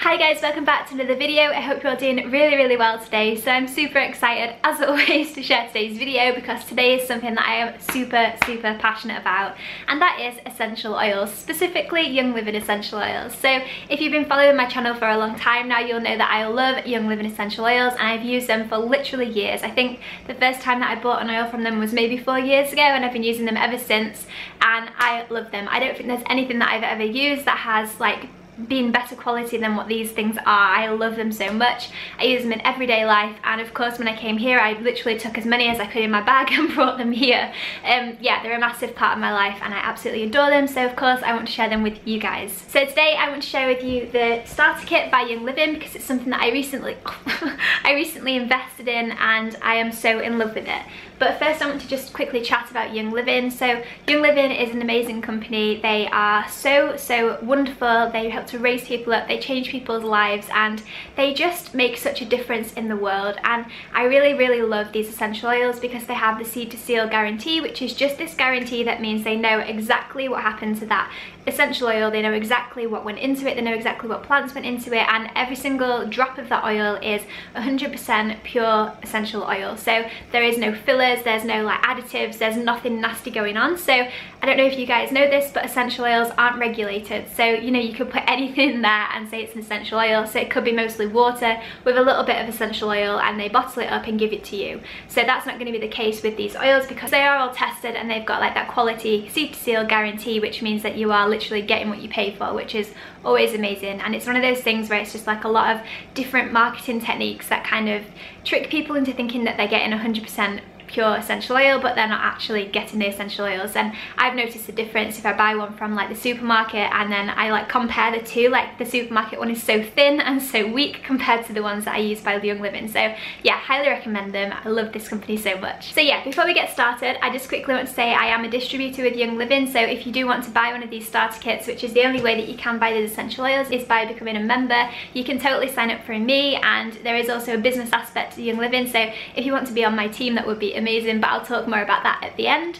Hi guys, welcome back to another video. I hope you're all doing really well today. So I'm super excited as always to share today's video because today is something that I am super passionate about, and that is essential oils, specifically Young Living essential oils. So if you've been following my channel for a long time now, you'll know that I love Young Living essential oils and I've used them for literally years. I think the first time that I bought an oil from them was maybe 4 years ago, and I've been using them ever since, and I love them. I don't think there's anything that I've ever used that has like being better quality than what these things are. I love them so much. I use them in everyday life, and of course when I came here I literally took as many as I could in my bag and brought them here. Yeah, they're a massive part of my life and I absolutely adore them, so of course I want to share them with you guys. So today I want to share with you the starter kit by Young Living because it's something that I recently invested in and I am so in love with it. But first I want to just quickly chat about Young Living. So Young Living is an amazing company. They are so wonderful. They help to raise people up, they change people's lives, and they just make such a difference in the world. And I really love these essential oils because they have the seed to seal guarantee, which is just this guarantee that means they know exactly what happened to that essential oil, they know exactly what went into it, they know exactly what plants went into it, and every single drop of that oil is 100% pure essential oil. So there is no fillers, there's no like additives, there's nothing nasty going on. So I don't know if you guys know this, but essential oils aren't regulated. So you know, you could put anything in there and say it's an essential oil. So it could be mostly water with a little bit of essential oil, and they bottle it up and give it to you. So that's not going to be the case with these oils because they are all tested and they've got like that quality seed to seal guarantee, which means that you are literally getting what you pay for, which is always amazing. And it's one of those things where it's just like a lot of different marketing techniques that kind of trick people into thinking that they're getting 100% pure essential oil, but they're not actually getting the essential oils. And I've noticed the difference if I buy one from like the supermarket and then I like compare the two. Like the supermarket one is so thin and so weak compared to the ones that I use by Young Living. So yeah, highly recommend them. I love this company so much. So yeah, before we get started, I just quickly want to say I am a distributor with Young Living. So if you do want to buy one of these starter kits, which is the only way that you can buy these essential oils is by becoming a member, you can totally sign up for me. And there is also a business aspect to Young Living, so if you want to be on my team, that would be amazing, but I'll talk more about that at the end.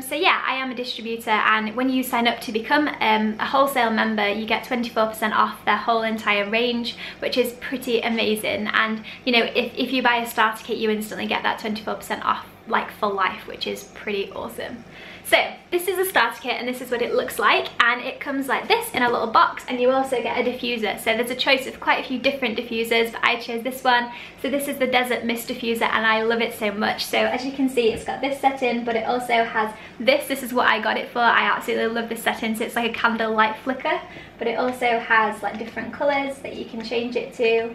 So yeah, I am a distributor, and when you sign up to become a wholesale member, you get 24% off their whole entire range, which is pretty amazing. And you know, if you buy a starter kit, you instantly get that 24% off like for life, which is pretty awesome. So this is a starter kit and this is what it looks like, and it comes like this in a little box, and you also get a diffuser. So there's a choice of quite a few different diffusers, but I chose this one. So this is the Desert Mist diffuser and I love it so much. So as you can see, it's got this setting, but it also has this is what I got it for. I absolutely love this setting. So it's like a candle light flicker, but it also has like different colors that you can change it to,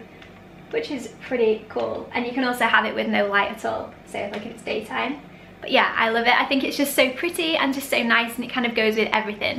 which is pretty cool. And you can also have it with no light at all, so like if it's daytime. But yeah, I love it. I think it's just so pretty and just so nice, and it kind of goes with everything.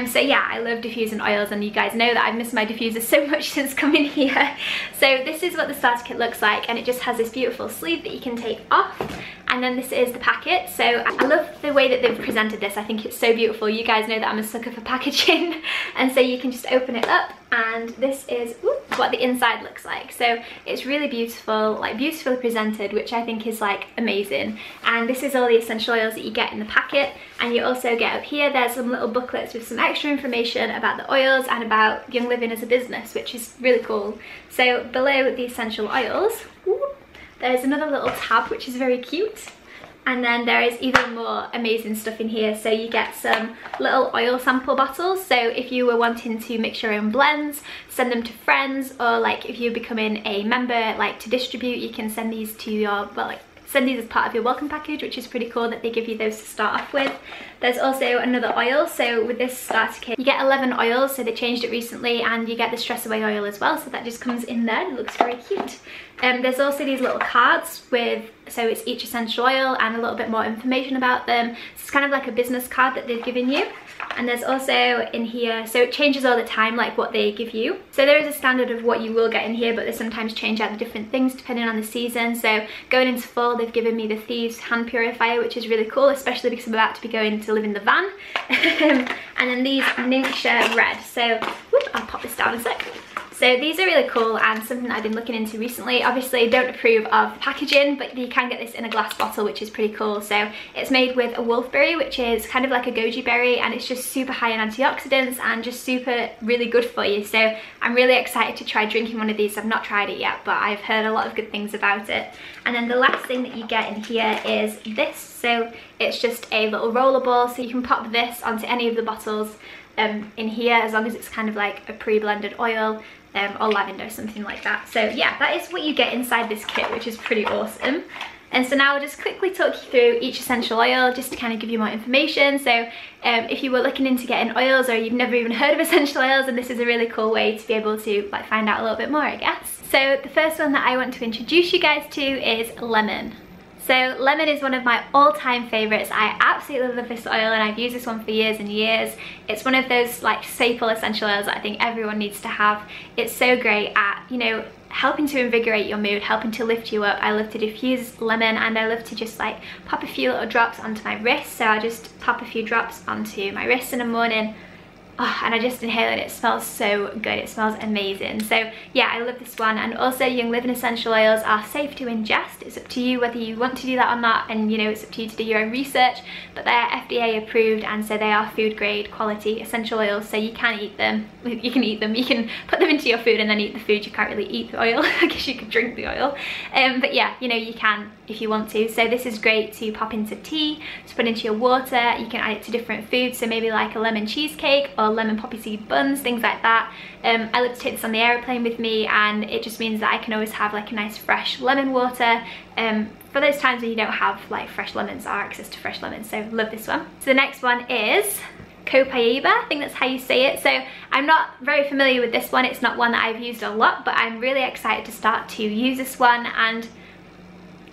So yeah, I love diffusing oils, and you guys know that I've missed my diffuser so much since coming here. So this is what the starter kit looks like, and it just has this beautiful sleeve that you can take off. And then this is the packet. So I love the way that they've presented this. I think it's so beautiful. You guys know that I'm a sucker for packaging. And so you can just open it up, and this is what the inside looks like. So it's really beautiful, like beautifully presented, which I think is like amazing. And this is all the essential oils that you get in the packet. And you also get up here, there's some little booklets with some extra information about the oils and about Young Living as a business, which is really cool. So below the essential oils, there's another little tab which is very cute, and then there is even more amazing stuff in here. So you get some little oil sample bottles, so if you were wanting to mix your own blends, send them to friends, or like if you're becoming a member like to distribute, you can send these to your, well, like send these as part of your welcome package, which is pretty cool that they give you those to start off with. There's also another oil. So with this starter kit you get 11 oils, so they changed it recently, and you get the stress away oil as well, so that just comes in there. It looks very cute. There's also these little cards with, so it's each essential oil and a little bit more information about them. So it's kind of like a business card that they've given you. And there's also in here, so it changes all the time, like what they give you. So there is a standard of what you will get in here, but they sometimes change out the different things depending on the season. So going into fall, they've given me the Thieves hand purifier, which is really cool, especially because I'm about to be going to live in the van. And then these Ningxia red. So I'll pop this down a sec. So these are really cool and something that I've been looking into recently. Obviously don't approve of the packaging, but you can get this in a glass bottle, which is pretty cool. So it's made with a wolfberry, which is kind of like a goji berry, and it's just super high in antioxidants and just super really good for you. So I'm really excited to try drinking one of these. I've not tried it yet, but I've heard a lot of good things about it. And then the last thing that you get in here is this. So it's just a little roller ball, so you can pop this onto any of the bottles in here, as long as it's kind of like a pre-blended oil or lavender or something like that. So yeah, that is what you get inside this kit, which is pretty awesome. And so now I'll just quickly talk you through each essential oil just to kind of give you more information. So if you were looking into getting oils, or you've never even heard of essential oils, and this is a really cool way to be able to like find out a little bit more, I guess. So the first one that I want to introduce you guys to is lemon. So lemon is one of my all-time favorites. I absolutely love this oil, and I've used this one for years and years. It's one of those like staple essential oils that I think everyone needs to have. It's so great at, you know, helping to invigorate your mood, helping to lift you up. I love to diffuse lemon, and I love to just like pop a few little drops onto my wrist. So I just pop a few drops onto my wrist in the morning. Oh, and I just inhale it. It smells so good. It smells amazing. So yeah, I love this one. And also Young Living essential oils are safe to ingest. It's up to you whether you want to do that or not, and you know, it's up to you to do your own research, but they're FDA approved, and so they are food grade quality essential oils, so you can eat them. You can eat them, you can put them into your food and then eat the food. You can't really eat the oil. I guess you could drink the oil, but yeah, you know, you can if you want to. So this is great to pop into tea, to put into your water. You can add it to different foods, so maybe like a lemon cheesecake or lemon poppy seed buns, things like that. I love to take this on the airplane with me, and it just means that I can always have like a nice fresh lemon water for those times when you don't have like fresh lemons or access to fresh lemons. So love this one. So the next one is Copaiba, I think that's how you say it. So I'm not very familiar with this one. It's not one that I've used a lot, but I'm really excited to start to use this one, and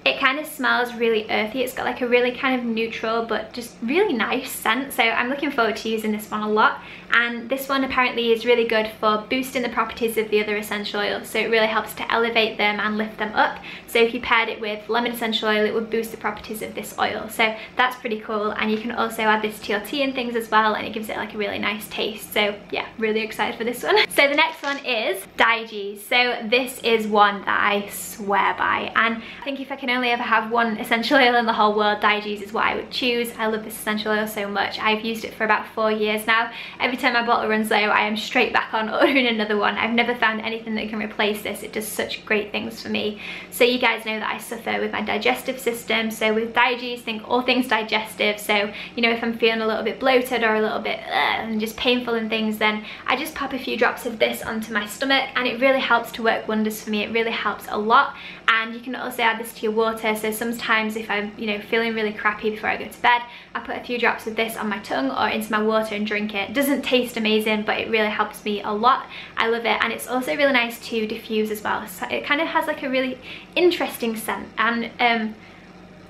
it kind of smells really earthy. It's got like a really kind of neutral but just really nice scent. So I'm looking forward to using this one a lot. And this one apparently is really good for boosting the properties of the other essential oils. So it really helps to elevate them and lift them up. So if you paired it with lemon essential oil, it would boost the properties of this oil. So that's pretty cool. And you can also add this to your tea and things as well, and it gives it like a really nice taste. So yeah, really excited for this one. So the next one is Daiji. So this is one that I swear by. And I think if I can only ever have one essential oil in the whole world, Daiji's is what I would choose. I love this essential oil so much. I've used it for about 4 years now. Every time my bottle runs low, I am straight back on ordering another one. I've never found anything that can replace this. It does such great things for me. So you guys know that I suffer with my digestive system. So with Daiji's, think all things digestive. So, you know, if I'm feeling a little bit bloated or a little bit and just painful and things, then I just pop a few drops of this onto my stomach, and it really helps to work wonders for me. It really helps a lot. And you can also add this to your water. So sometimes if I'm, you know, feeling really crappy before I go to bed, I put a few drops of this on my tongue or into my water and drink it. It doesn't taste amazing, but it really helps me a lot. I love it, and it's also really nice to diffuse as well. So it kind of has like a really interesting scent, and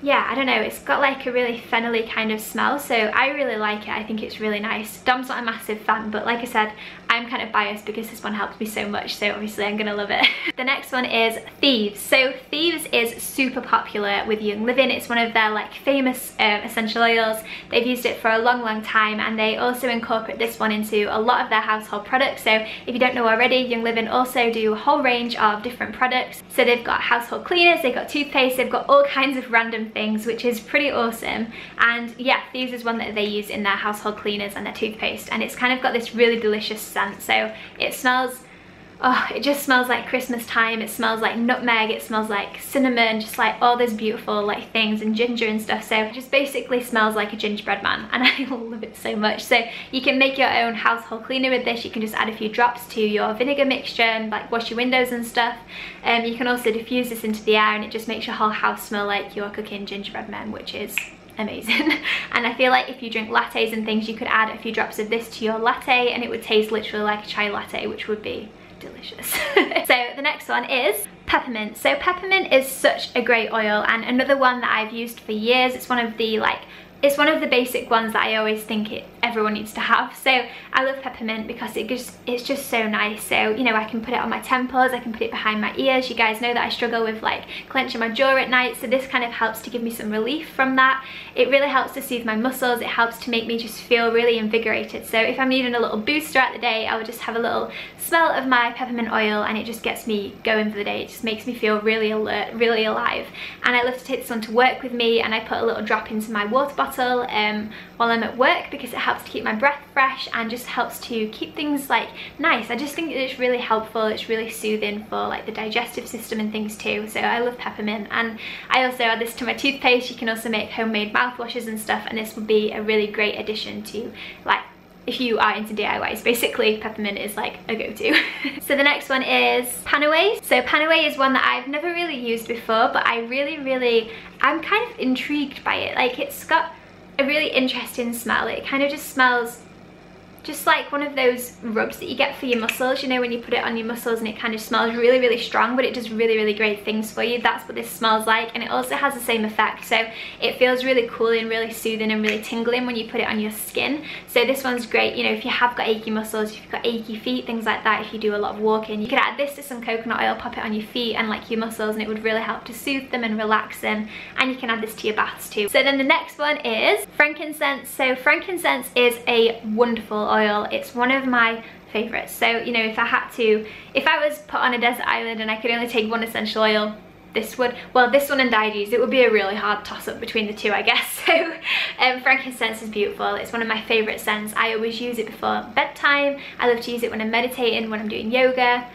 yeah, I don't know, it's got like a really fennelly kind of smell, so I really like it. I think it's really nice. Dom's not a massive fan, but like I said, I'm kind of biased because this one helps me so much, so obviously I'm gonna love it. The next one is Thieves. So Thieves is super popular with Young Living. It's one of their like famous essential oils. They've used it for a long time, and they also incorporate this one into a lot of their household products. So if you don't know already, Young Living also do a whole range of different products. So they've got household cleaners, they've got toothpaste, they've got all kinds of random things, which is pretty awesome. And yeah, Thieves is one that they use in their household cleaners and their toothpaste, and it's kind of got this really delicious scent. So it smells, oh, it just smells like Christmas time. It smells like nutmeg, it smells like cinnamon, just like all those beautiful like things, and ginger and stuff. So it just basically smells like a gingerbread man, and I love it so much. So you can make your own household cleaner with this. You can just add a few drops to your vinegar mixture and like wash your windows and stuff. You can also diffuse this into the air, and it just makes your whole house smell like you're cooking gingerbread men, which is amazing. And I feel like if you drink lattes and things, you could add a few drops of this to your latte, and it would taste literally like a chai latte, which would be delicious. So the next one is Peppermint. So Peppermint is such a great oil, and another one that I've used for years. It's one of the like, it's one of the basic ones that I always think everyone needs to have. So I love peppermint because it's just so nice. So, you know, I can put it on my temples, I can put it behind my ears. You guys know that I struggle with like clenching my jaw at night, so this kind of helps to give me some relief from that. It really helps to soothe my muscles. It helps to make me just feel really invigorated. So if I'm needing a little boost throughout the day, I will just have a little smell of my peppermint oil and it just gets me going for the day. It just makes me feel really alert, really alive. And I love to take this one to work with me, and I put a little drop into my water bottle while I'm at work because it helps to keep my breath fresh and just helps to keep things like nice. I just think it's really helpful. It's really soothing for like the digestive system and things too. So I love peppermint, and I also add this to my toothpaste. You can also make homemade mouthwashes and stuff, and this would be a really great addition to, like, if you are into DIYs, basically peppermint is like a go-to. So the next one is Panaway. So Panaway is one that I've never really used before, but I'm kind of intrigued by it. Like, it's got a really interesting smell. It kind of just smells just like one of those rubs that you get for your muscles, you know, when you put it on your muscles and it kind of smells really, really strong, but it does really, really great things for you. That's what this smells like, and it also has the same effect. So it feels really cooling, really soothing and really tingling when you put it on your skin. So this one's great, you know, if you have got achy muscles, if you've got achy feet, things like that, if you do a lot of walking, you could add this to some coconut oil, pop it on your feet and like your muscles, and it would really help to soothe them and relax them. And you can add this to your baths too. So then the next one is frankincense. So frankincense is a wonderful oil. It's one of my favorites. So, you know, if I was put on a desert island and I could only take one essential oil, this one and Daiji's, it would be a really hard toss-up between the two, I guess. So frankincense is beautiful. It's one of my favorite scents. I always use it before bedtime. I love to use it when I'm meditating, when I'm doing yoga.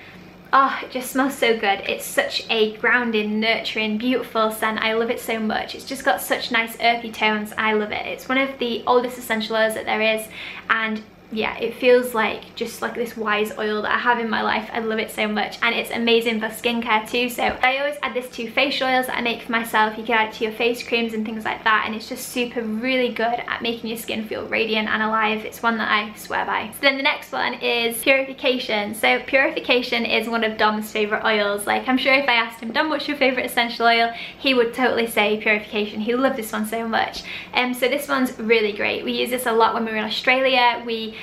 Oh, it just smells so good. It's such a grounding, nurturing, beautiful scent. I love it so much. It's just got such nice earthy tones. I love it. It's one of the oldest essential oils that there is, and yeah, it feels like just like this wise oil that I have in my life. I love it so much, and it's amazing for skincare too. So I always add this to facial oils that I make for myself. You can add it to your face creams and things like that, and it's just super really good at making your skin feel radiant and alive. It's one that I swear by. So then the next one is purification. So purification is one of Dom's favorite oils. Like, I'm sure if I asked him, Dom, what's your favorite essential oil, he would totally say purification. He loved this one so much. So this one's really great. We use this a lot when we were in Australia. We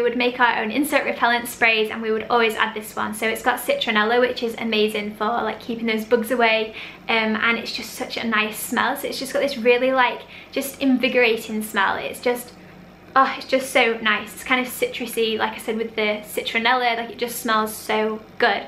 would make our own insect repellent sprays, and we would always add this one. So it's got citronella, which is amazing for like keeping those bugs away, and it's just such a nice smell. So it's just got this really like just invigorating smell. It's just, oh, it's just so nice. It's kind of citrusy, like I said, with the citronella. Like, it just smells so good.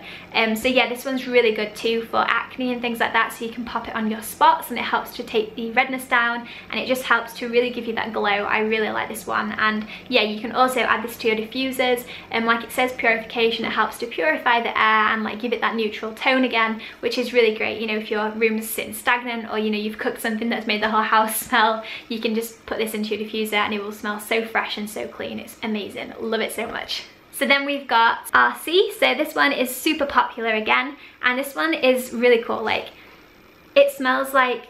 So yeah, this one's really good too for acne and things like that. So you can pop it on your spots, and it helps to take the redness down, and it just helps to really give you that glow. I really like this one. And yeah, you can also add this to your diffusers, and like it says purification, it helps to purify the air and like give it that neutral tone again, which is really great. You know, if your room's sitting stagnant, or you know, you've cooked something that's made the whole house smell, you can just put this into your diffuser and it will smell so fresh and so clean. It's amazing. Love it so much. So then we've got RC. So this one is super popular again, and this one is really cool. Like, it smells like,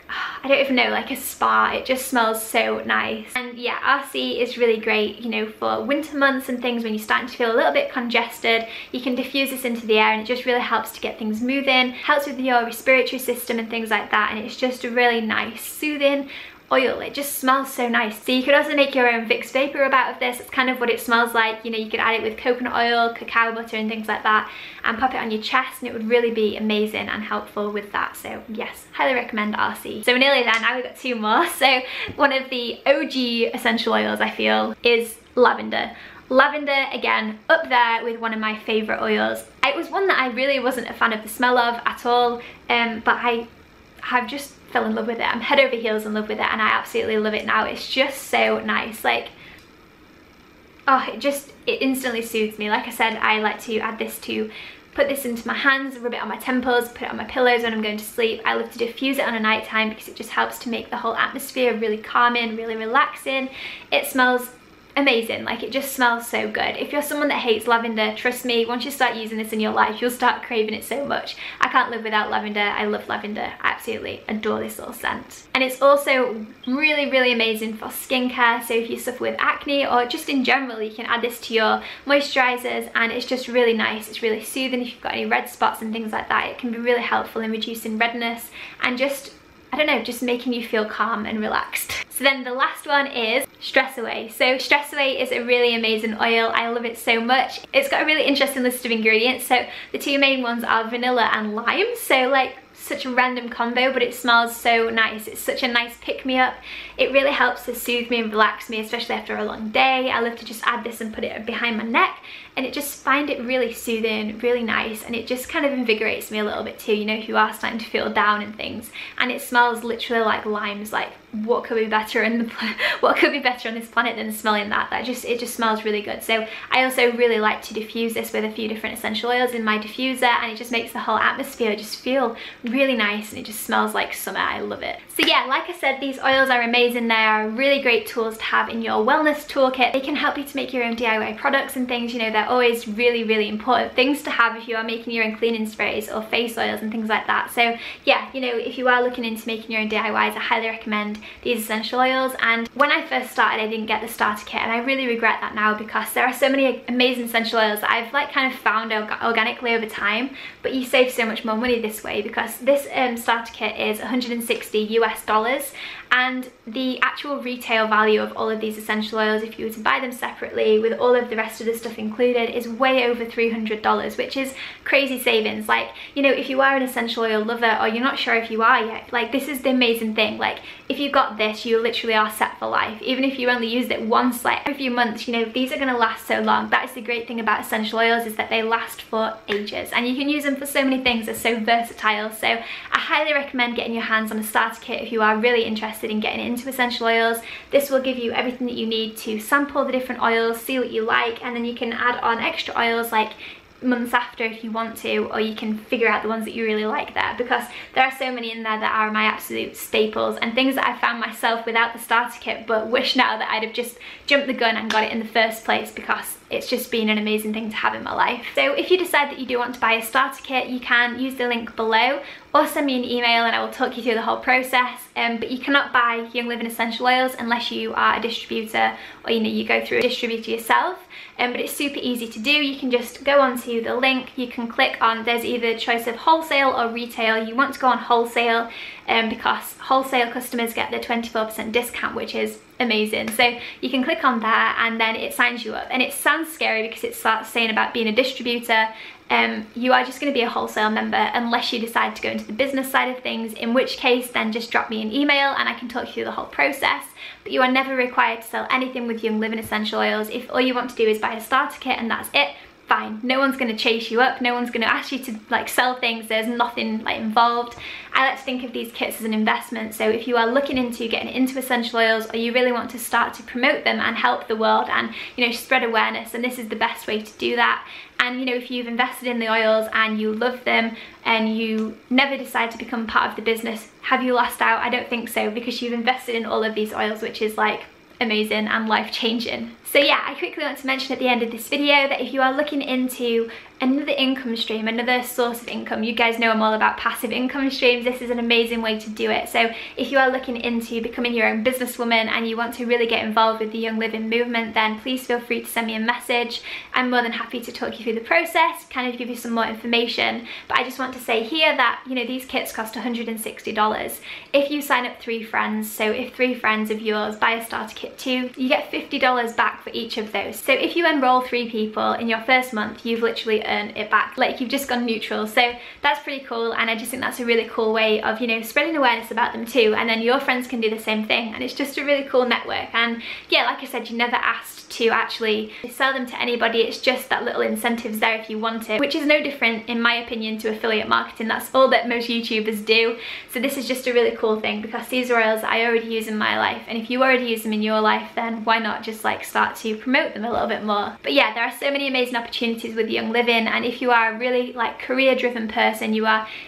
I don't even know, like a spa. It just smells so nice. And yeah, RC is really great, you know, for winter months and things when you're starting to feel a little bit congested. You can diffuse this into the air, and it just really helps to get things moving, helps with your respiratory system and things like that. And it's just a really nice, soothing oil. It just smells so nice. So you could also make your own Vicks Vapor Rub out of this. It's kind of what it smells like. You know, you could add it with coconut oil, cacao butter and things like that, and pop it on your chest, and it would really be amazing and helpful with that. So yes, highly recommend RC. So we're nearly there now. We've got two more. So one of the OG essential oils, I feel, is lavender. Lavender, again, up there with one of my favorite oils. It was one that I really wasn't a fan of the smell of at all, but I have just fell in love with it. I'm head over heels in love with it, and I absolutely love it now. It's just so nice. Like, oh, it instantly soothes me. Like I said, I like to add this to put this into my hands, rub it on my temples, put it on my pillows when I'm going to sleep. I love to diffuse it on a night time because it just helps to make the whole atmosphere really calming, really relaxing. It smells amazing. Like, it just smells so good. If you're someone that hates lavender, trust me, once you start using this in your life, you'll start craving it so much. I can't live without lavender. I love lavender. I absolutely adore this little scent. And it's also really, really amazing for skincare. So if you suffer with acne, or just in general, you can add this to your moisturizers, and it's just really nice. It's really soothing. If you've got any red spots and things like that, it can be really helpful in reducing redness and just, I don't know, just making you feel calm and relaxed. So then the last one is Stress Away. So Stress Away is a really amazing oil. I love it so much. It's got a really interesting list of ingredients. So the two main ones are vanilla and lime. So like such a random combo, but it smells so nice. It's such a nice pick-me-up. It really helps to soothe me and relax me, especially after a long day. I love to just add this and put it behind my neck, and it just find it really soothing, really nice, and it just kind of invigorates me a little bit too, you know, if you are starting to feel down and things. And it smells literally like limes. Like, what could be better what could be better on this planet than smelling that? It just smells really good. So I also really like to diffuse this with a few different essential oils in my diffuser, and it just makes the whole atmosphere just feel really nice, and it just smells like summer. I love it. So yeah, like I said, these oils are amazing. They are really great tools to have in your wellness toolkit. They can help you to make your own DIY products and things. You know, they're always really, really important things to have if you are making your own cleaning sprays or face oils and things like that. So yeah, you know, if you are looking into making your own DIYs, I highly recommend these essential oils. And when I first started, I didn't get the starter kit, and I really regret that now, because there are so many amazing essential oils that I've like kind of found organically over time. But you save so much more money this way, because this starter kit is $160 US, and the actual retail value of all of these essential oils, if you were to buy them separately with all of the rest of the stuff included, is way over $300, which is crazy savings. Like, you know, if you are an essential oil lover, or you're not sure if you are yet, like, this is the amazing thing. Like, if you got this, you literally are set for life. Even if you only used it once, like every few months, you know, these are going to last so long. That is the great thing about essential oils, is that they last for ages, and you can use them for so many things. They're so versatile. So I highly recommend getting your hands on a starter kit if you are really interested in getting into essential oils. This will give you everything that you need to sample the different oils, see what you like, and then you can add on extra oils like months after if you want to, or you can figure out the ones that you really like there, because there are so many in there that are my absolute staples and things that I found myself without the starter kit, but wish now that I'd have just jumped the gun and got it in the first place, because it's just been an amazing thing to have in my life. So if you decide that you do want to buy a starter kit, you can use the link below, or send me an email and I will talk you through the whole process. But you cannot buy Young Living essential oils unless you are a distributor, or you know, you go through a distributor yourself. But it's super easy to do. You can just go onto the link, you can click on, there's either a choice of wholesale or retail. You want to go on wholesale because wholesale customers get the 24% discount, which is amazing. So you can click on that, and then it signs you up. And it sounds scary because it starts saying about being a distributor. You are just going to be a wholesale member unless you decide to go into the business side of things, in which case then just drop me an email and I can talk you through the whole process. But you are never required to sell anything with Young Living essential oils. If all you want to do is buy a starter kit and that's it, fine. No one's going to chase you up, no one's going to ask you to like sell things. There's nothing like involved. I like to think of these kits as an investment. So if you are looking into getting into essential oils, or you really want to start to promote them and help the world and, you know, spread awareness, and this is the best way to do that. And you know, if you've invested in the oils and you love them and you never decide to become part of the business, have you lost out? I don't think so, because you've invested in all of these oils, which is like amazing and life-changing. So yeah, I quickly want to mention at the end of this video that if you are looking into another income stream, another source of income, you guys know I'm all about passive income streams, this is an amazing way to do it. So if you are looking into becoming your own businesswoman and you want to really get involved with the Young Living movement, then please feel free to send me a message. I'm more than happy to talk you through the process, kind of give you some more information. But I just want to say here that, you know, these kits cost $160. If you sign up 3 friends, so if 3 friends of yours buy a starter kit too, you get $50 back for each of those. So if you enroll 3 people in your first month, you've literally earned it back, like you've just gone neutral. So that's pretty cool, and I just think that's a really cool way of, you know, spreading awareness about them too, and then your friends can do the same thing, and it's just a really cool network. And yeah, like I said, you never asked to actually sell them to anybody, it's just that little incentives there if you want it, which is no different in my opinion to affiliate marketing. That's all that most YouTubers do. So this is just a really cool thing, because these are oils that I already use in my life, and if you already use them in your life, then why not just like start to promote them a little bit more. But yeah, there are so many amazing opportunities with Young Living, and if you are a really like career driven person,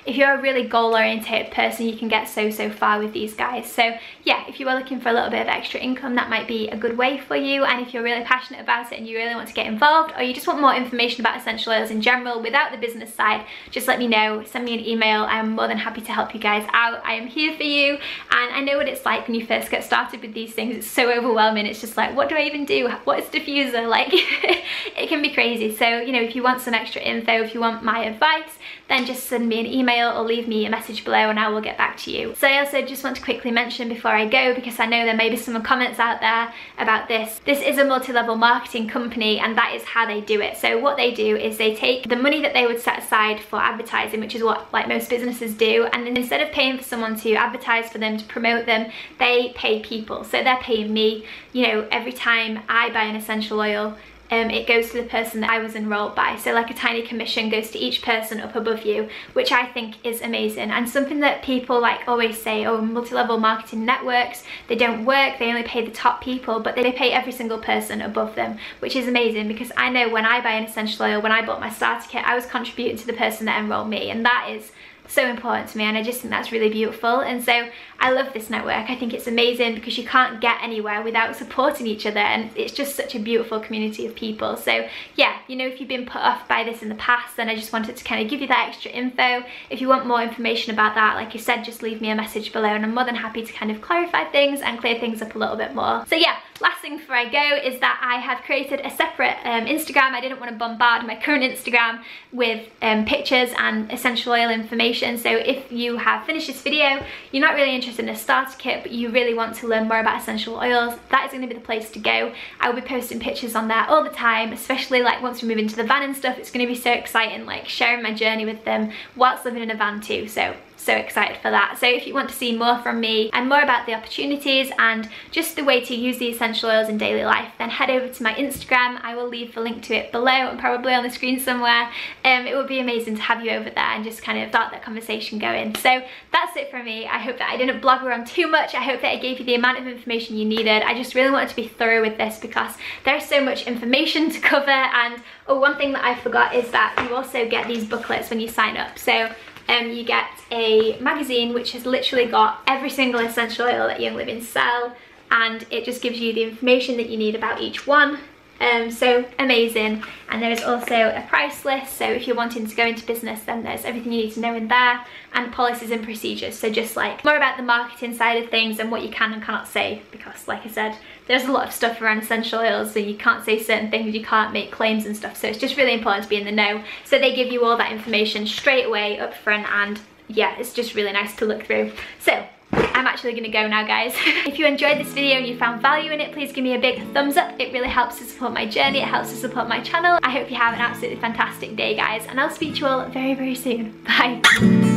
if you're a really goal oriented person, you can get so far with these guys. So yeah, if you are looking for a little bit of extra income, that might be a good way for you. And if you're really passionate about it and you really want to get involved, or you just want more information about essential oils in general without the business side, just let me know, send me an email. I'm more than happy to help you guys out. I am here for you, and I know what it's like when you first get started with these things. It's so overwhelming. It's just like, what do I even do? do? What is diffuser? Like, it can be crazy. So, you know, if you want some extra info, if you want my advice, then just send me an email or leave me a message below and I will get back to you. So I also just want to quickly mention before I go, because I know there may be some comments out there about this. This is a multi-level marketing company, and that is how they do it. So what they do is they take the money that they would set aside for advertising, which is what like most businesses do, and then instead of paying for someone to advertise for them, to promote them, they pay people. So they're paying me, you know, every time I buy an essential oil, it goes to the person that I was enrolled by. So like a tiny commission goes to each person up above you, which I think is amazing. And something that people like always say, oh, multi-level marketing networks, they don't work, they only pay the top people, but they pay every single person above them, which is amazing, because I know when I buy an essential oil, when I bought my starter kit, I was contributing to the person that enrolled me, and that is so important to me, and I just think that's really beautiful. And so I love this network. I think it's amazing because you can't get anywhere without supporting each other, and it's just such a beautiful community of people. So yeah, you know, if you've been put off by this in the past, then I just wanted to kind of give you that extra info. If you want more information about that, like I said, just leave me a message below and I'm more than happy to kind of clarify things and clear things up a little bit more. So yeah, last thing before I go is that I have created a separate Instagram. I didn't want to bombard my current Instagram with pictures and essential oil information. So if you have finished this video, you're not really interested in a starter kit, but you really want to learn more about essential oils, that is going to be the place to go. I will be posting pictures on there all the time, especially like once we move into the van and stuff. It's going to be so exciting, like sharing my journey with them whilst living in a van too. So excited for that. So if you want to see more from me and more about the opportunities and just the way to use the essential oils in daily life, then head over to my Instagram. I will leave the link to it below and probably on the screen somewhere. It would be amazing to have you over there and just kind of start that conversation going. So that's it from me. I hope that I didn't blabber on too much. I hope that I gave you the amount of information you needed. I just really wanted to be thorough with this because there's so much information to cover. And oh, one thing that I forgot is that you also get these booklets when you sign up. So you get a magazine which has literally got every single essential oil that Young Living sell, and it just gives you the information that you need about each one. So amazing. And there is also a price list, so if you're wanting to go into business, then there's everything you need to know in there, and policies and procedures, so just like more about the marketing side of things and what you can and cannot say, because like I said, there's a lot of stuff around essential oils, so you can't say certain things, you can't make claims and stuff, so it's just really important to be in the know. So they give you all that information straight away up front, and yeah, it's just really nice to look through. So I'm actually gonna go now, guys. If you enjoyed this video and you found value in it, please give me a big thumbs up. It really helps to support my journey, it helps to support my channel. I hope you have an absolutely fantastic day, guys, and I'll speak to you all very, very soon. Bye.